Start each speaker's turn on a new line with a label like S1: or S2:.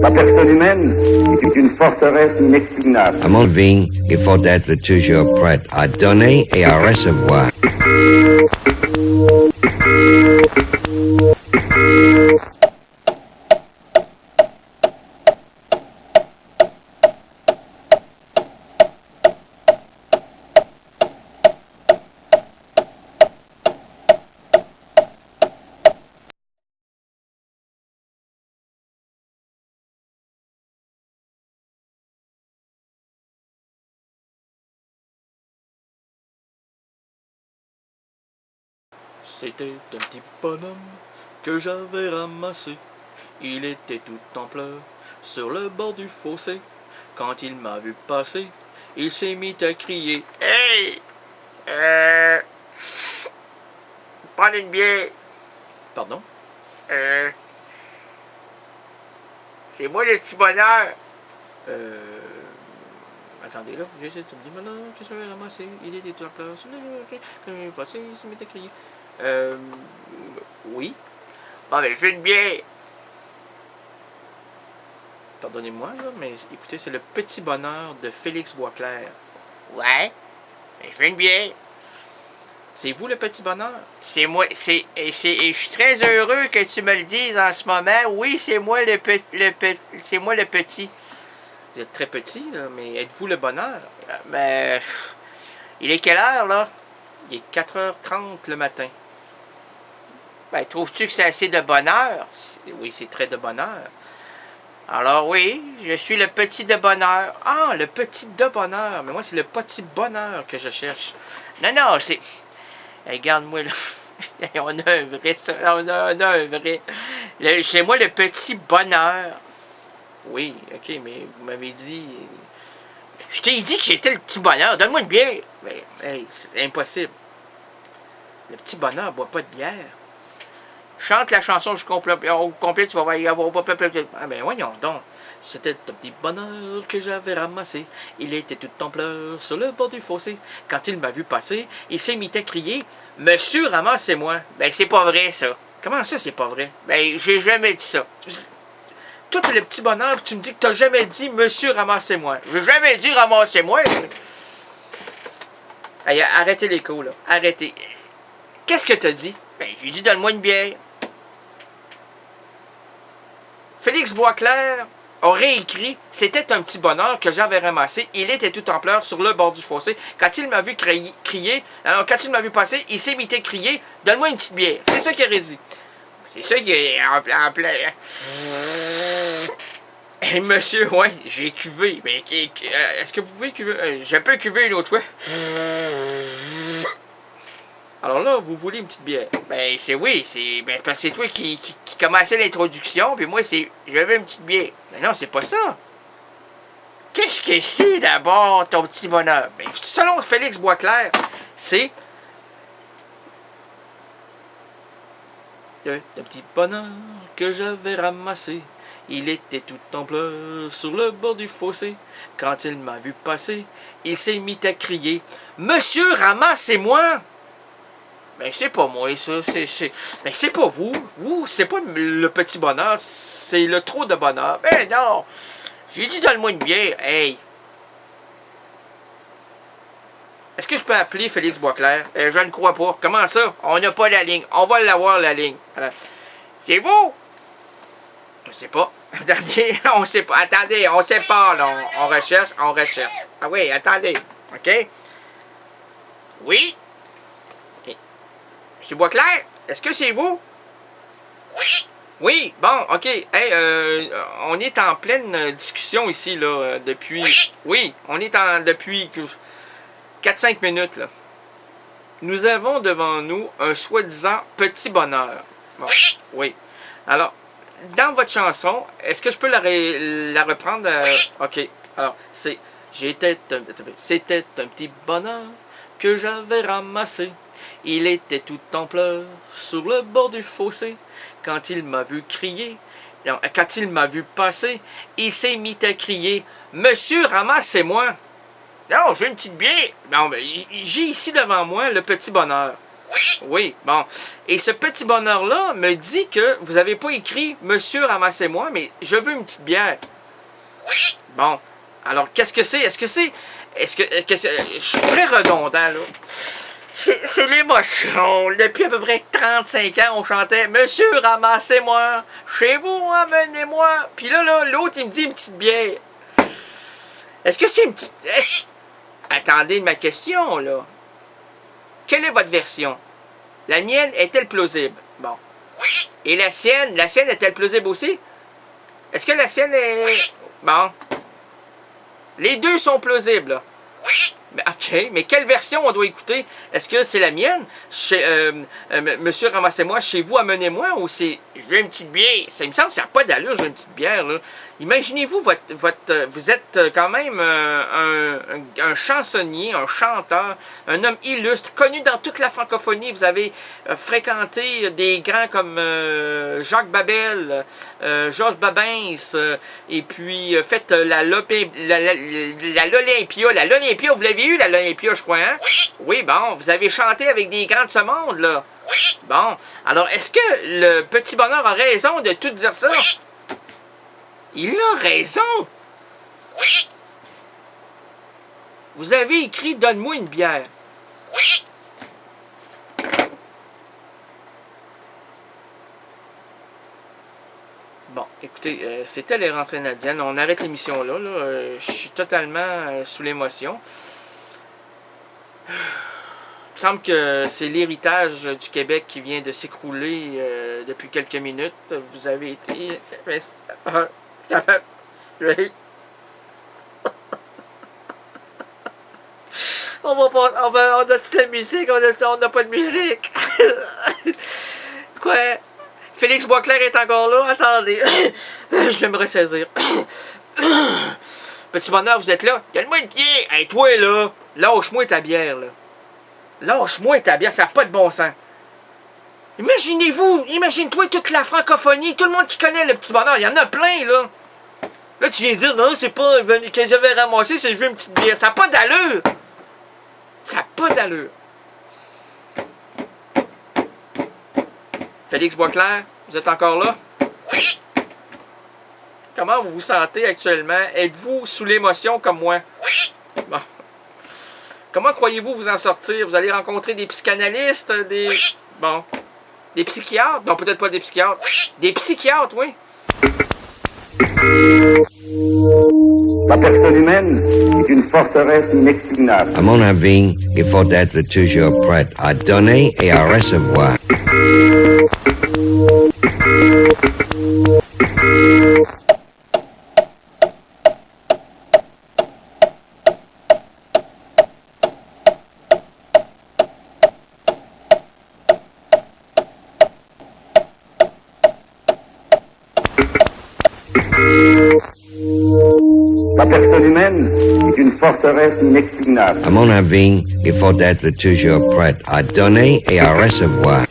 S1: La personne humaine est une forteresse inexpugnable.
S2: À mon vie, il faut être toujours prêt à donner et à recevoir.
S3: C'était un petit bonhomme que j'avais ramassé. Il était tout en pleurs sur le bord du fossé. Quand il m'a vu passer, il s'est mis à crier. Hey! Prends une bière. Pardon? C'est moi le petit bonheur. Attendez là, j'essaie de me dire, maintenant, qu'est-ce que j'avais ramassé? Il était tout en pleurs sur le bord du fossé. Quand il m'a vu passer, il s'est mis à crier. Oui. Bon, ben, je veux une bière. Pardonnez-moi, là, mais écoutez, c'est le petit bonheur de Félix Boisclair. Ouais. Ben, je veux une bière. C'est vous le petit bonheur? C'est moi, et je suis très heureux que tu me le dises en ce moment. Oui, c'est moi c'est moi le petit. Vous êtes très petit, là, mais êtes-vous le bonheur? Ben, il est quelle heure, là? Il est 4h30 le matin. Ben, trouves-tu que c'est assez de bonheur? Oui, c'est très de bonheur. Alors oui, je suis le petit de bonheur. Ah, le petit de bonheur. Mais moi, c'est le petit bonheur que je cherche. Non, non, c'est... Regarde-moi, là. On a un vrai... On a un vrai... C'est moi le petit bonheur. Oui, ok, mais vous m'avez dit... Je t'ai dit que j'étais le petit bonheur. Donne-moi une bière. Mais, hey, c'est impossible. Le petit bonheur ne boit pas de bière. Chante la chanson au complet, tu vas voir, il y avoir... Ah ben voyons donc. C'était un petit bonheur que j'avais ramassé. Il était tout en pleurs sur le bord du fossé. Quand il m'a vu passer, il s'est mis à crier « Monsieur, ramassez-moi ». Ben c'est pas vrai ça. Comment ça c'est pas vrai? Ben j'ai jamais dit ça. Toi t'es le petit bonheur puis tu me dis que t'as jamais dit « Monsieur, ramassez-moi ». J'ai jamais dit « Ramassez-moi ». Hey, arrêtez l'écho là. Arrêtez. Qu'est-ce que t'as dit? Ben j'ai dit « Donne-moi une bière ». Félix Boisclair aurait écrit « C'était un petit bonheur que j'avais ramassé. Il était tout en pleurs sur le bord du fossé. Quand il m'a vu crier, alors quand il m'a vu passer, il s'est mis à crier « Donne-moi une petite bière. » C'est ça qu'il aurait dit. C'est ça qui est en plein. Hey, monsieur, ouais, j'ai cuvé. Mais est-ce que vous pouvez cuver? Je peux cuver une autre fois. Alors là, vous voulez une petite bière? Ben, c'est oui, ben, parce que c'est toi qui commençais l'introduction, puis moi, j'avais une petite bière. Mais non, c'est pas ça. Qu'est-ce que c'est d'abord, ton petit bonheur? Ben, selon Félix Boisclair, c'est le petit bonheur que j'avais ramassé. Il était tout en pleurs sur le bord du fossé. Quand il m'a vu passer, il s'est mis à crier « Monsieur, ramassez-moi! » Ben, c'est pas moi, ça. Ben, c'est pas vous. Vous, c'est pas le petit bonheur. C'est le trop de bonheur. Ben, non. J'ai dit, donne-moi une bière. Hey. Est-ce que je peux appeler Félix Boisclair? Je ne crois pas. Comment ça? On n'a pas la ligne. On va l'avoir, la ligne. C'est vous? Je sais pas. Attendez, on sait pas. Attendez, on sait pas, là. On recherche, on recherche. Ah oui, attendez. OK? Oui? Monsieur Boisclair, est-ce que c'est vous?
S4: Oui.
S3: Oui, bon, OK. Hey, on est en pleine discussion ici, là, depuis... Oui, on est depuis 4-5 minutes, là. Nous avons devant nous un soi-disant petit bonheur. Bon, oui. Alors, dans votre chanson, est-ce que je peux la reprendre? OK. Alors, c'était un petit bonheur que j'avais ramassé. Il était tout en pleurs sur le bord du fossé. Quand il m'a vu crier, non, quand il m'a vu passer, il s'est mis à crier « Monsieur, ramassez-moi! » Non, j'ai une petite bière. Non, mais j'ai ici devant moi le petit bonheur. Oui, bon. Et ce petit bonheur-là me dit que vous n'avez pas écrit « Monsieur, ramassez-moi », mais « Je veux une petite bière ». Bon. Alors, qu'est-ce que c'est? Est-ce que c'est... je suis très redondant, là. C'est l'émotion. Depuis à peu près 35 ans, on chantait « Monsieur, ramassez-moi. Chez vous, amenez-moi. » Puis là, l'autre, il me dit une petite bière. Est-ce que c'est une petite... Attendez ma question, là. Quelle est votre version? La mienne est-elle plausible? Bon. Et la sienne est-elle plausible aussi? Est-ce que la sienne est... Bon. Les deux sont plausibles, là. OK, mais quelle version on doit écouter? Est-ce que c'est la mienne? Monsieur, ramassez-moi, chez vous, amenez-moi, ou c'est je veux une petite bière? Ça me semble que ça n'a pas d'allure, je veux une petite bière, là. Imaginez-vous, vous êtes quand même un chansonnier, un chanteur, un homme illustre, connu dans toute la francophonie. Vous avez fréquenté des grands comme Jacques Babel, Georges Babins, et puis fait l'Olympia. L'Olympia, vous l'avez eu, l'Olympia, je crois, hein? Oui, bon, vous avez chanté avec des grands de ce monde, là. Bon, alors, est-ce que le petit bonheur a raison de tout dire ça? Il a raison! Vous avez écrit « Donne-moi une bière ». Bon, écoutez, c'était les rentrées nadiennes. On arrête l'émission là. Je suis totalement sous l'émotion. Il me semble que c'est l'héritage du Québec qui vient de s'écrouler depuis quelques minutes. Vous avez été... On a toute la musique, on n'a pas de musique. Quoi? Félix Boisclair est encore là? Attendez. Je vais me ressaisir. Petit bonheur, vous êtes là? Donne-moi une bière. Hey, toi, là, lâche-moi ta bière, là. Lâche-moi ta bière, ça n'a pas de bon sens. Imaginez-vous, imagine-toi toute la francophonie, tout le monde qui connaît le petit bonheur, il y en a plein, là. Là, tu viens dire, non, c'est pas que j'avais ramassé, c'est que je veux une petite bière. Ça n'a pas d'allure. Ça n'a pas d'allure. Félix Boisclair, vous êtes encore là? Comment vous vous sentez actuellement? Êtes-vous sous l'émotion comme moi? Bon. Comment croyez-vous vous en sortir? Vous allez rencontrer des psychanalystes, des... Bon. Des psychiatres? Non, peut-être pas des psychiatres. Des psychiatres, oui.
S1: La personne humaine est une forteresse inexpugnable.
S2: À mon avis, il faut être toujours prêt à donner et à recevoir.
S1: La personne humaine est une forteresse inexpugnable.
S2: À mon avis, il faut être toujours prêt à donner et à recevoir.